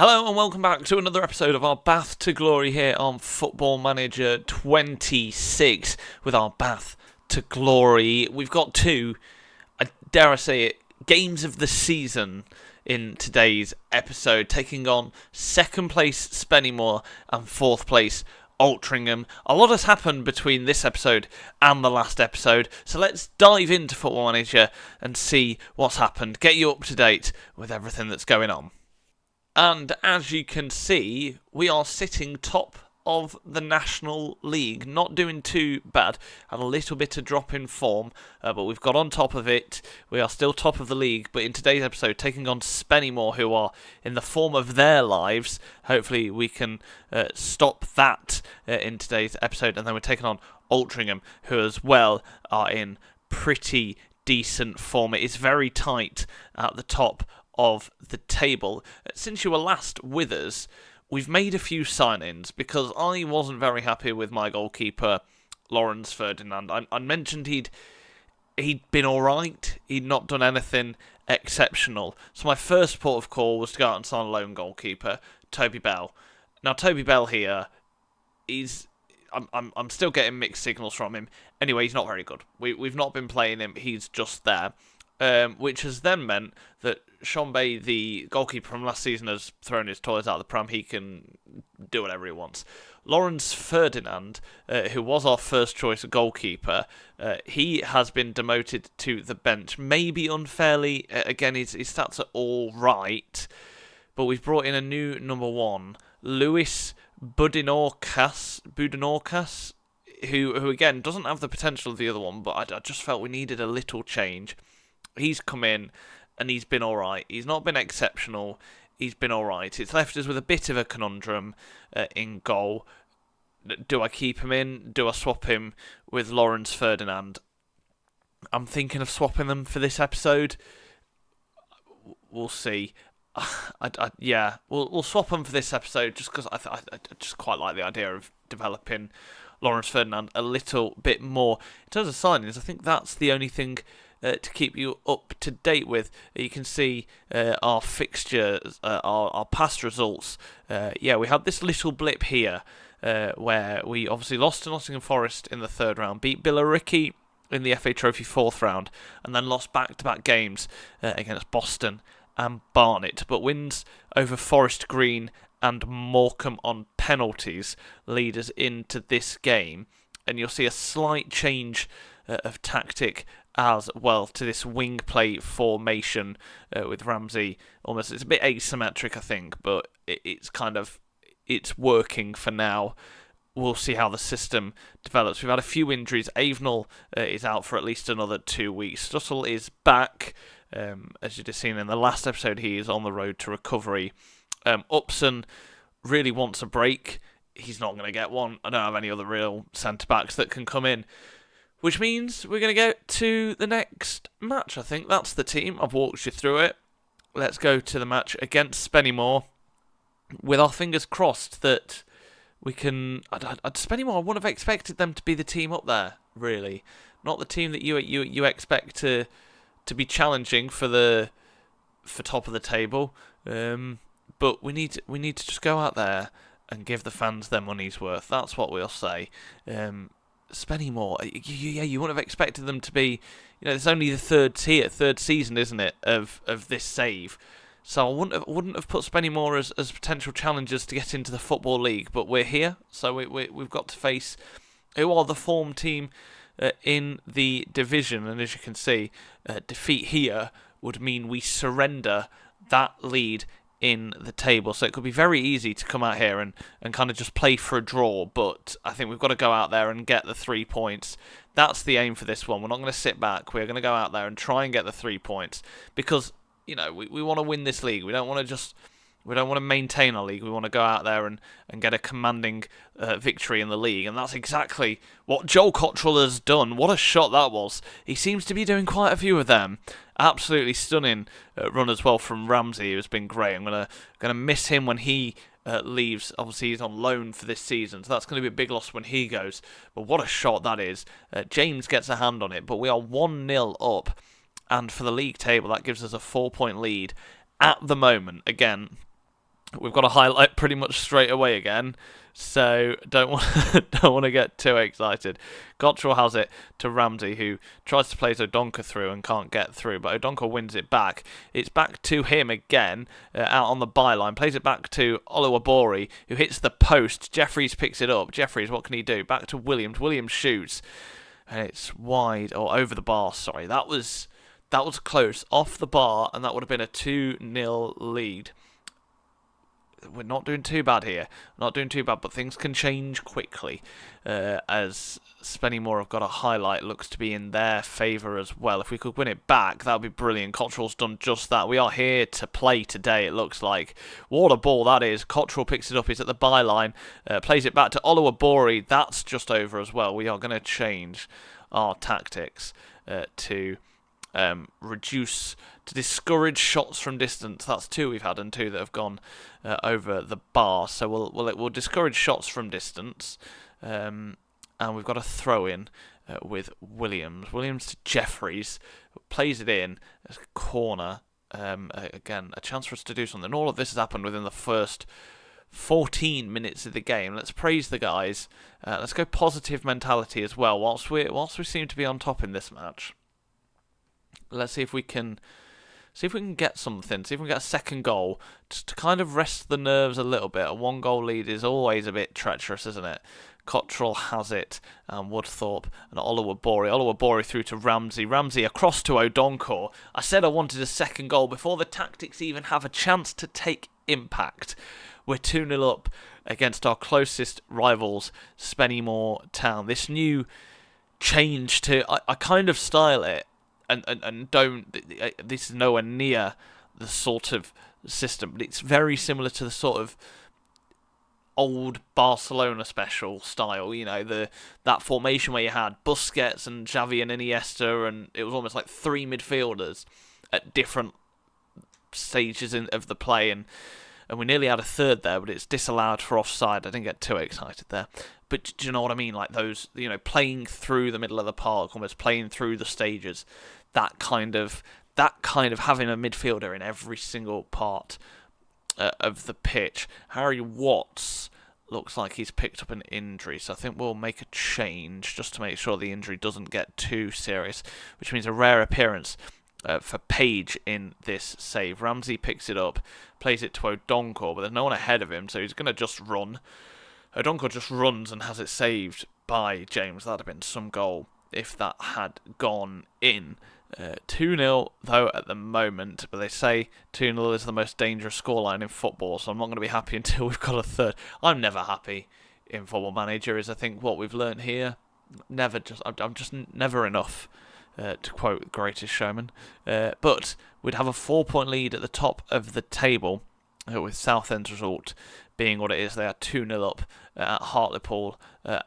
Hello and welcome back to another episode of our Bath to Glory here on Football Manager 26 with our Bath to Glory. We've got two, dare I say it, games of the season in today's episode, taking on second place Spennymoor and fourth place Altrincham. A lot has happened between this episode and the last episode, so let's dive into Football Manager and see what's happened, get you up to date with everything that's going on. And as you can see, we are sitting top of the National League. Not doing too bad. Had a little bit of drop in form, but we've got on top of it. We are still top of the league, but in today's episode, taking on Spennymoor, who are in the form of their lives. Hopefully we can stop that in today's episode. And then we're taking on Altrincham, who as well are in pretty decent form. It is very tight at the top of the table. Since you were last with us, we've made a few signings because I wasn't very happy with my goalkeeper, Lawrence Ferdinand. I mentioned he'd been alright, he'd not done anything exceptional. So my first port of call was to go out and sign a lone goalkeeper, Toby Bell. Now Toby Bell here, I'm still getting mixed signals from him. Anyway, he's not very good. We've not been playing him, he's just there. Which has then meant that Sean Bay, the goalkeeper from last season, has thrown his toys out of the pram. He can do whatever he wants. Lawrence Ferdinand, who was our first choice goalkeeper, he has been demoted to the bench. Maybe unfairly. Again, his stats are all right. But we've brought in a new number one, Lewis Budinorcas, who again, doesn't have the potential of the other one, but I just felt we needed a little change. He's come in and he's been alright. He's not been exceptional. He's been alright. It's left us with a bit of a conundrum in goal. Do I keep him in? Do I swap him with Lawrence Ferdinand? I'm thinking of swapping them for this episode. We'll see. We'll swap them for this episode just because I just quite like the idea of developing Lawrence Ferdinand a little bit more. In terms of signings, I think that's the only thing to keep you up to date with. You can see our fixtures, our past results. We had this little blip here where we obviously lost to Nottingham Forest in the third round, beat Billericay in the FA Trophy fourth round, and then lost back-to-back games against Boston and Barnet, but wins over Forest Green and Morecambe on penalties lead us into this game. And you'll see a slight change of tactic as well to this wing play formation with Ramsey. Almost, it's a bit asymmetric, I think, but it's working for now. We'll see how the system develops. We've had a few injuries. Avenel is out for at least another 2 weeks. Stuttle is back. As you've just seen in the last episode, he is on the road to recovery. Upson really wants a break. He's not going to get one. I don't have any other real centre-backs that can come in. Which means we're going to go to the next match, I think. That's the team. I've walked you through it. Let's go to the match against Spennymoor with our fingers crossed that we can... Spennymoor, I wouldn't have expected them to be the team up there, really. Not the team that you expect to be challenging for top of the table. But we need to just go out there and give the fans their money's worth. That's what we'll say. Spennymoor, you wouldn't have expected them to be, it's only the third season, isn't it, of this save. So I wouldn't have put Spennymoor as potential challengers to get into the Football League, but we're here, so we've got to face who are the form team in the division, and as you can see, defeat here would mean we surrender that lead in the table. So it could be very easy to come out here and kind of just play for a draw, but I think we've got to go out there and get the 3 points. That's the aim for this one. We're not going to sit back. We're going to go out there and try and get the 3 points because, we want to win this league. We don't want to maintain our league. We want to go out there and get a commanding victory in the league. And that's exactly what Joel Cottrell has done. What a shot that was. He seems to be doing quite a few of them. Absolutely stunning run as well from Ramsey, who's been great. I'm gonna miss him when he leaves. Obviously, he's on loan for this season, so that's going to be a big loss when he goes. But what a shot that is. James gets a hand on it, but we are 1-0 up. And for the league table, that gives us a 4-point lead at the moment. Again, we've got a highlight pretty much straight away again, so don't want to get too excited. Cottrell has it to Ramsey, who tries to place O'Donkor through and can't get through, but O'Donkor wins it back. It's back to him again, out on the byline, plays it back to Oluwabori, who hits the post. Jeffries picks it up. Jeffries, what can he do? Back to Williams. Williams shoots, and it's wide, or over the bar, sorry. That was close, off the bar, and that would have been a 2-0 lead. We're not doing too bad here. Not doing too bad, but things can change quickly. As Spennymoor have got a highlight, looks to be in their favour as well. If we could win it back, that would be brilliant. Cottrell's done just that. We are here to play today, it looks like. What a ball that is. Cottrell picks it up. He's at the byline. Plays it back to Oluwabori. That's just over as well. We are going to change our tactics to discourage shots from distance. That's 2 we've had and 2 that have gone over the bar. So we'll discourage shots from distance, and we've got a throw in with Williams. Williams to Jeffries, plays it in as a corner. Again, a chance for us to do something. All of this has happened within the first 14 minutes of the game. Let's praise the guys. Let's go positive mentality as well. Whilst we seem to be on top in this match. Let's see if we can get something. See if we can get a second goal just to kind of rest the nerves a little bit. A 1-goal lead is always a bit treacherous, isn't it? Cottrell has it, and Woodthorpe and Oluwabori through to Ramsey. Ramsey across to O'Donkor. I said I wanted a second goal before the tactics even have a chance to take impact. We're 2-0 up against our closest rivals, Spennymoor Town. This new change to... I kind of style it. And this is nowhere near the sort of system, but it's very similar to the sort of old Barcelona special style, you know, that formation where you had Busquets and Xavi and Iniesta, and it was almost like 3 midfielders at different stages of the play, and we nearly had a third there, but it's disallowed for offside. I didn't get too excited there. But do you know what I mean? Like those, you know, playing through the middle of the park, almost playing through the stages. That kind of having a midfielder in every single part of the pitch. Harry Watts looks like he's picked up an injury, so I think we'll make a change just to make sure the injury doesn't get too serious, which means a rare appearance for Page in this save. Ramsey picks it up, plays it to O'Donkor, but there's no one ahead of him, so he's going to just run. O'Donkor just runs and has it saved by James. That'd have been some goal if that had gone in. 2-0 though at the moment, but they say 2-0 is the most dangerous scoreline in football, so I'm not going to be happy until we've got a third. I'm never happy in Football Manager, is I think what we've learnt here. I'm just never enough, to quote Greatest Showman. But we'd have a 4-point lead at the top of the table, with Southend's result being what it is. They are 2-0 up at Hartlepool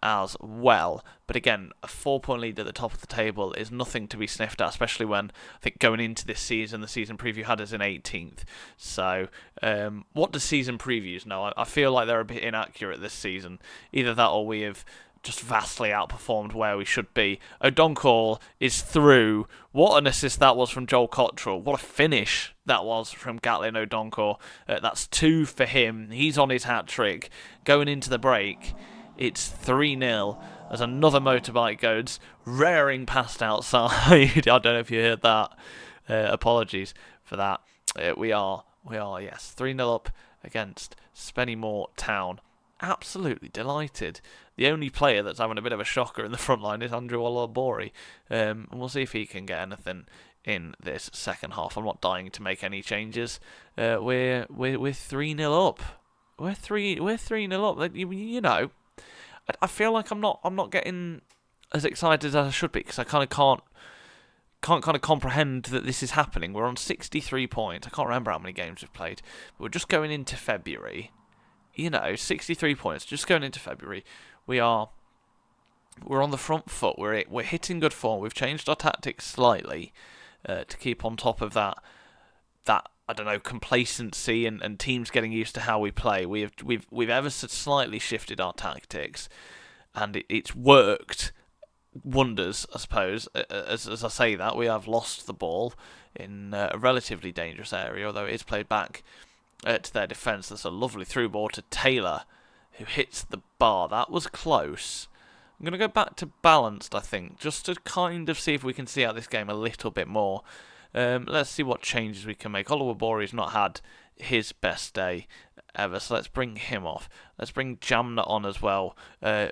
as well. But again, a 4-point lead at the top of the table is nothing to be sniffed at, especially when I think going into this season, the season preview had us in 18th. So what do season previews know? I feel like they're a bit inaccurate this season. Either that or we have just vastly outperformed where we should be. O'Donkor is through. What an assist that was from Joel Cottrell. What a finish that was from Gatlin O'Donkor. That's 2 for him. He's on his hat-trick. Going into the break, it's 3-0 as another motorbike goes raring past outside. I don't know if you heard that. Apologies for that. We are, yes, 3-0 up against Spennymoor Town. Absolutely delighted. The only player that's having a bit of a shocker in the front line is Andrew Oluwabori. And we'll see if he can get anything in this second half. I'm not dying to make any changes. We're 3-0 up. We're 3-0 up. Like, you know, I feel like I'm not getting as excited as I should be, because I kind of can't kind of comprehend that this is happening. We're on 63 points. I can't remember how many games we've played, but we're just going into February. You know, 63 points, just going into February. We're on the front foot. We're hitting good form. We've changed our tactics slightly to keep on top of that I don't know, complacency and teams getting used to how we play. We've ever so slightly shifted our tactics, and it's worked wonders, I suppose. As I say that, we have lost the ball in a relatively dangerous area, although it is played back to their defence. That's a lovely through ball to Taylor, who hits the bar. That was close. I'm going to go back to balanced, I think, just to kind of see if we can see out this game a little bit more. Let's see what changes we can make. Oluwabore's not had his best day ever, so let's bring him off. Let's bring Jamna on as well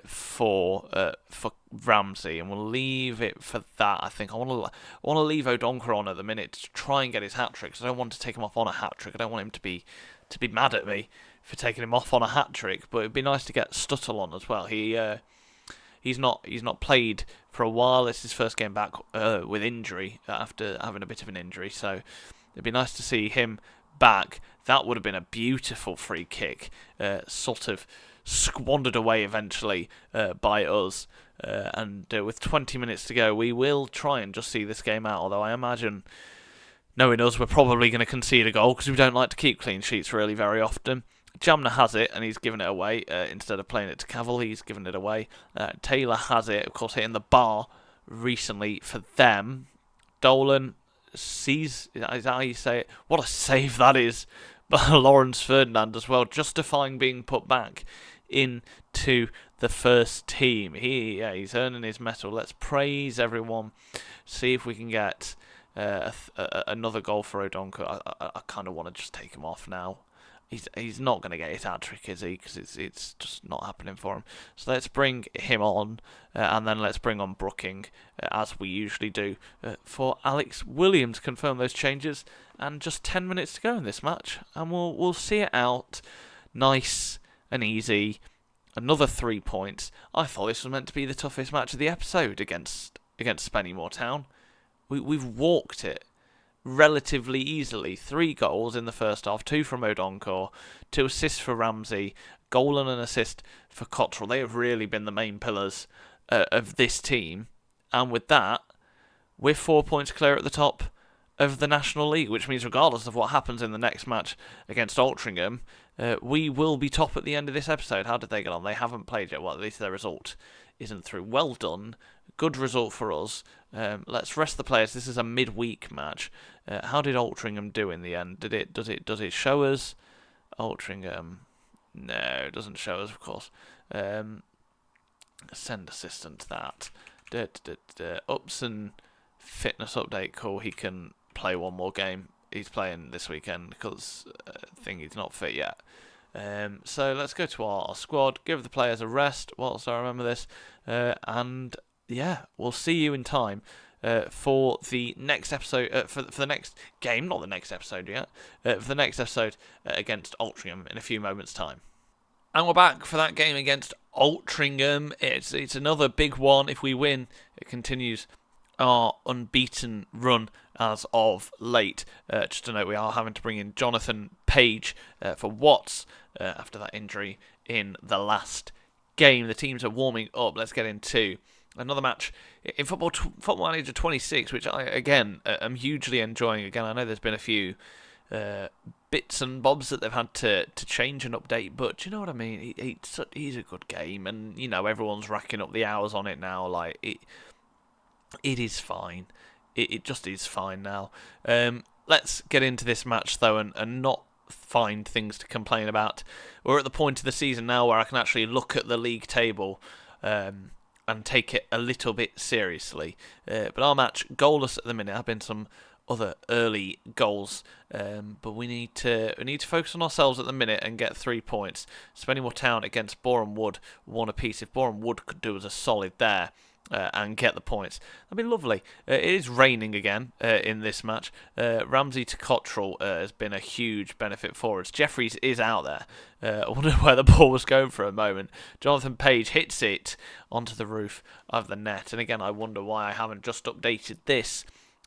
for Ramsey, and we'll leave it for that. I think I want to leave Odonkor on at the minute to try and get his hat trick. So I don't want to take him off on a hat trick. I don't want him to be mad at me for taking him off on a hat trick. But it'd be nice to get Stuttle on as well. He's not played for a while. It's his first game back with injury after having a bit of an injury. So it'd be nice to see him back. That would have been a beautiful free kick, sort of squandered away eventually by us. And with 20 minutes to go, we will try and just see this game out. Although I imagine, knowing us, we're probably going to concede a goal because we don't like to keep clean sheets really very often. Jamna has it, and he's given it away. Instead of playing it to Cavill, he's given it away. Taylor has it, of course, hitting the bar recently for them. Dolan sees, is that how you say it? What a save that is by Lawrence Ferdinand as well, justifying being put back into the first team. He's earning his mettle. Let's praise everyone. See if we can get another goal for Odonkor. I kind of want to just take him off now. He's not going to get his hat trick, is he? Because it's just not happening for him. So let's bring him on, and then let's bring on Brooking, as we usually do, for Alex Williams. Confirm those changes, and just 10 minutes to go in this match, and we'll see it out nice and easy. Another 3 points. I thought this was meant to be the toughest match of the episode against Spennymoor Town. We've walked it relatively easily. 3 goals in the first half, 2 from Odonkor, 2 assists for Ramsey, goal and an assist for Cottrell. They have really been the main pillars of this team, and with that, we're 4 points clear at the top of the National League, which means regardless of what happens in the next match against Altrincham, we will be top at the end of this episode. How did they get on? They haven't played yet. Well, at least their result isn't through. Well done. Good result for us. Let's rest the players. This is a midweek match. How did Altrincham do in the end? Does it show us Altrincham? No, it doesn't show us, of course. Send assistant that. Upson fitness update. Cool. He can play one more game. He's playing this weekend because I think he's not fit yet. So let's go to our squad. Give the players a rest whilst I remember this. And yeah, we'll see you in time for the next episode, for the next game, not the next episode yet, for the next episode against Altrincham in a few moments' time. And we're back for that game against Altrincham. It's another big one. If we win, it continues our unbeaten run as of late. Just to note, we are having to bring in Jonathan Page for Watts after that injury in the last game. The teams are warming up. Let's get into another match in Football Manager 26, which I, again, am hugely enjoying. Again, I know there's been a few bits and bobs that they've had to change and update, but do you know what I mean? He's a good game, and, you know, everyone's racking up the hours on it now. Like, it is fine. It just is fine now. Let's get into this match, though, and not find things to complain about. We're at the point of the season now where I can actually look at the league table and take it a little bit seriously. But our match, goalless at the minute. Have been some other early goals, but we need to focus on ourselves at the minute and get 3 points. Spennymoor Town against Boreham Wood, 1 apiece. If Boreham Wood could do us a solid there and get the points, that'd be lovely. It is raining again in this match. Ramsey to Cottrell has been a huge benefit for us. Jeffries is out there. I wonder where the ball was going for a moment. Jonathan Page hits it onto the roof of the net, and again, I wonder why I haven't just updated this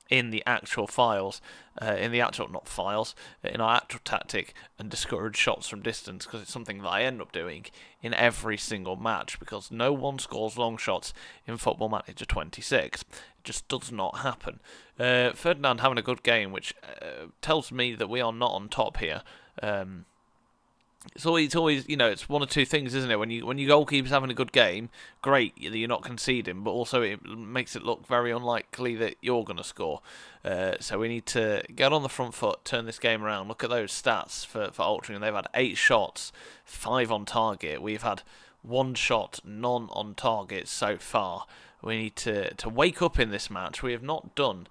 in the actual files, in our actual tactic, and discourage shots from distance, because it's something that I end up doing in every single match, because no one scores long shots in Football Manager 26. It just does not happen. Ferdinand having a good game, which tells me that we are not on top here. it's always it's one or two things, isn't it? When your goalkeeper's having a good game, great that you're not conceding, but also it makes it look very unlikely that you're going to score. So we need to get on the front foot, turn this game around. Look at those stats for Altrincham. They've had 8 shots, 5 on target. We've had 1 shot, none on target so far. We need to wake up in this match. We have not done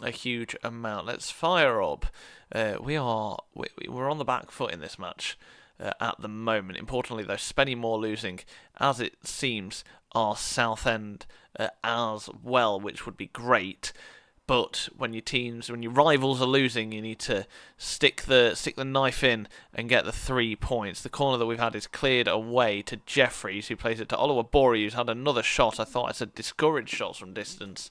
a huge amount. Let's fire up. We're on the back foot in this match at the moment. Importantly, though, Spennymoor losing, as it seems, our Southend as well, which would be great. But when your rivals are losing, you need to stick the knife in and get the 3 points. The corner that we've had is cleared away to Jeffries, who plays it to Oluwabori, who's had another shot. I thought I said discouraged shots from distance.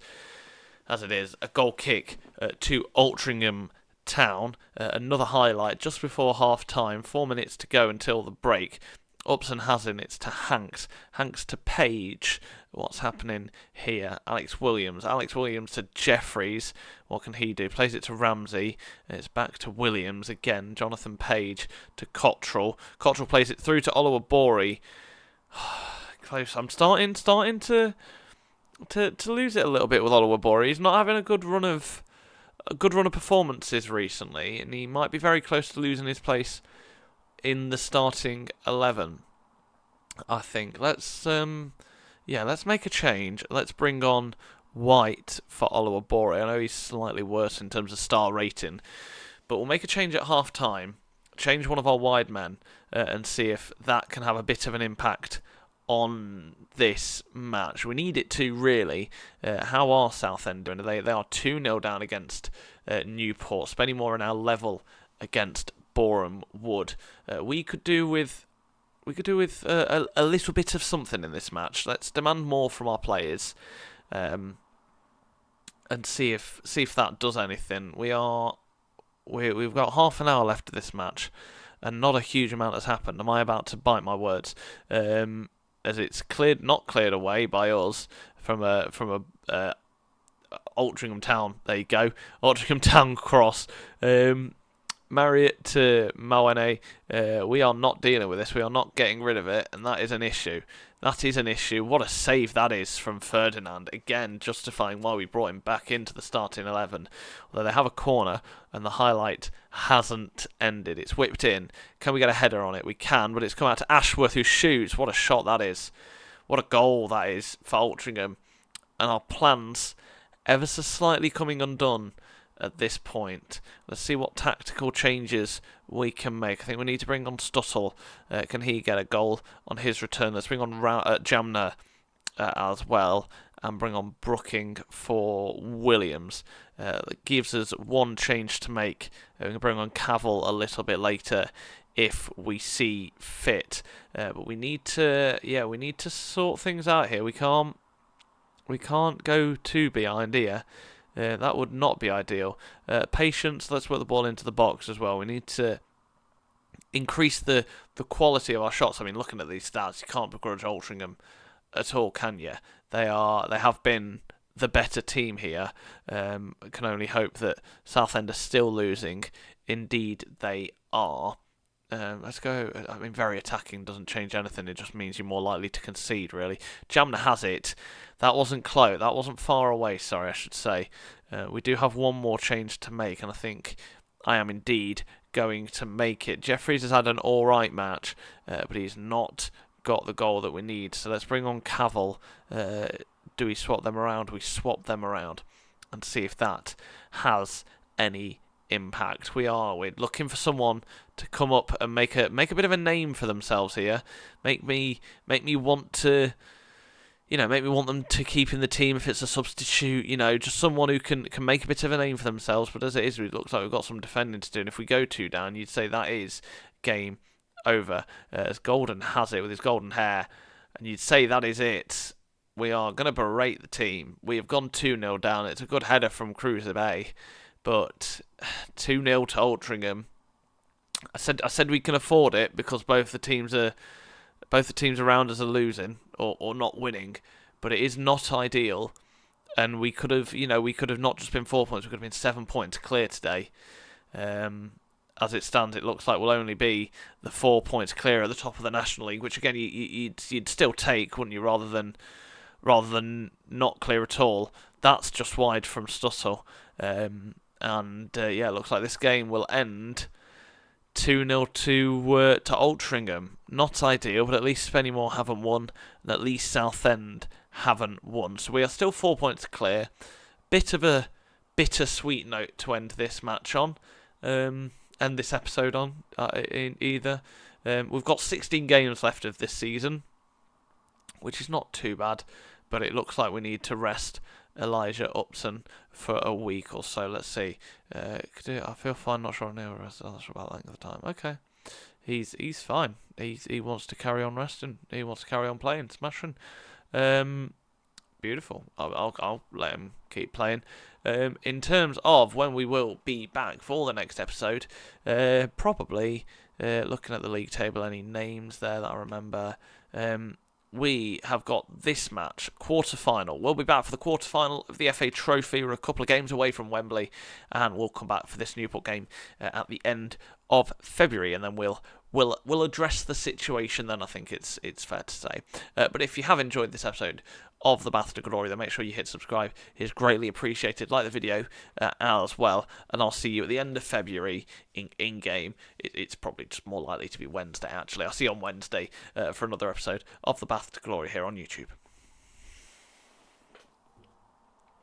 As it is, a goal kick to Altrincham Town. Another highlight just before half-time. 4 minutes to go until the break. Upson has it. It's to Hanks. Hanks to Page. What's happening here? Alex Williams to Jeffries. What can he do? Plays it to Ramsey. It's back to Williams again. Jonathan Page to Cottrell. Cottrell plays it through to Oluwabori. Close. I'm starting to lose it a little bit with Oluwabori. He's not having a good run of performances recently, and he might be very close to losing his place in the starting 11. I think let's make a change. Let's bring on White for Oluwabori. I know he's slightly worse in terms of star rating, but we'll make a change at half time. Change one of our wide men and see if that can have a bit of an impact on this match. We need it to, really. How are Southend doing? They are 2-0 down against Newport. Spennymoor are now level against Boreham Wood. We could do with a little bit of something in this match. Let's demand more from our players, and see if that does anything. We've got half an hour left of this match, and not a huge amount has happened. Am I about to bite my words? As it's not cleared away by us from a Altrincham Town. There you go, Altrincham Town cross. Marriott to Moane. We are not dealing with this. We are not getting rid of it, and that is an issue. That is an issue. What a save that is from Ferdinand. Again, justifying why we brought him back into the starting 11. Although they have a corner, and the highlight hasn't ended. It's whipped in. Can we get a header on it? We can, but it's come out to Ashworth, who shoots. What a shot that is. What a goal that is for Altrincham. And our plans ever so slightly coming undone at this point. Let's see what tactical changes we can make. I think we need to bring on Stuttle. Can he get a goal on his return? Let's bring on Jamna as well, and bring on Brooking for Williams. That gives us one change to make. We can bring on Cavill a little bit later if we see fit. But we need to sort things out here. We can't go too behind here. That would not be ideal. Patience, let's put the ball into the box as well. We need to increase the quality of our shots. I mean, looking at these stats, you can't begrudge Altrincham at all, can you? They have been the better team here. Can only hope that Southend are still losing. Indeed, they are. Let's go. I mean, very attacking doesn't change anything. It just means you're more likely to concede, really. Jamna has it. That wasn't close. That wasn't far away, sorry, I should say. We do have one more change to make, and I think I am indeed going to make it. Jeffries has had an alright match, but he's not got the goal that we need. So let's bring on Cavill. Do we swap them around? We swap them around and see if that has any impact. We're looking for someone to come up and make a bit of a name for themselves here. Make me want to, make me want them to keep in the team if it's a substitute. Just someone who can make a bit of a name for themselves. But as it is, it looks like we've got some defending to do. And if we go 2 down, you'd say that is game over. As Golden has it with his golden hair, and you'd say that is it. We are going to berate the team. We have gone 2-0 down. It's a good header from Cruiser Bay. But 2-0 to Altrincham. I said we can afford it because both the teams around us are losing or not winning, but it is not ideal. And we could have not just been 4 points, we could have been 7 points clear today. And as it stands, it looks like we'll only be the 4 points clear at the top of the National League, which again you'd still take, wouldn't you, rather than not clear at all. That's just wide from Stussel, and it looks like this game will end 2-0 to Altrincham. Not ideal, but at least Spennymoor haven't won, and at least Southend haven't won. So we are still 4 points clear. Bit of a bittersweet note to end this match on, end this episode on, in either. We've got 16 games left of this season, which is not too bad, but it looks like we need to rest Elijah Upson for a week or so. Let's see. I feel fine, not sure on the rest. That's about length of time. Okay. He's fine. He wants to carry on resting. He wants to carry on playing, smashing. Beautiful. I'll let him keep playing. In terms of when we will be back for the next episode, probably looking at the league table, any names there that I remember. We have got this match, quarter-final. We'll be back for the quarter-final of the FA Trophy. We're a couple of games away from Wembley, and we'll come back for this Newport game at the end of February, and then we'll address the situation then, I think it's fair to say. But if you have enjoyed this episode of The Path to Glory, then make sure you hit subscribe. It's greatly appreciated. Like the video as well, and I'll see you at the end of February in game. It's probably just more likely to be Wednesday, actually. I'll see you on Wednesday for another episode of The Path to Glory here on YouTube.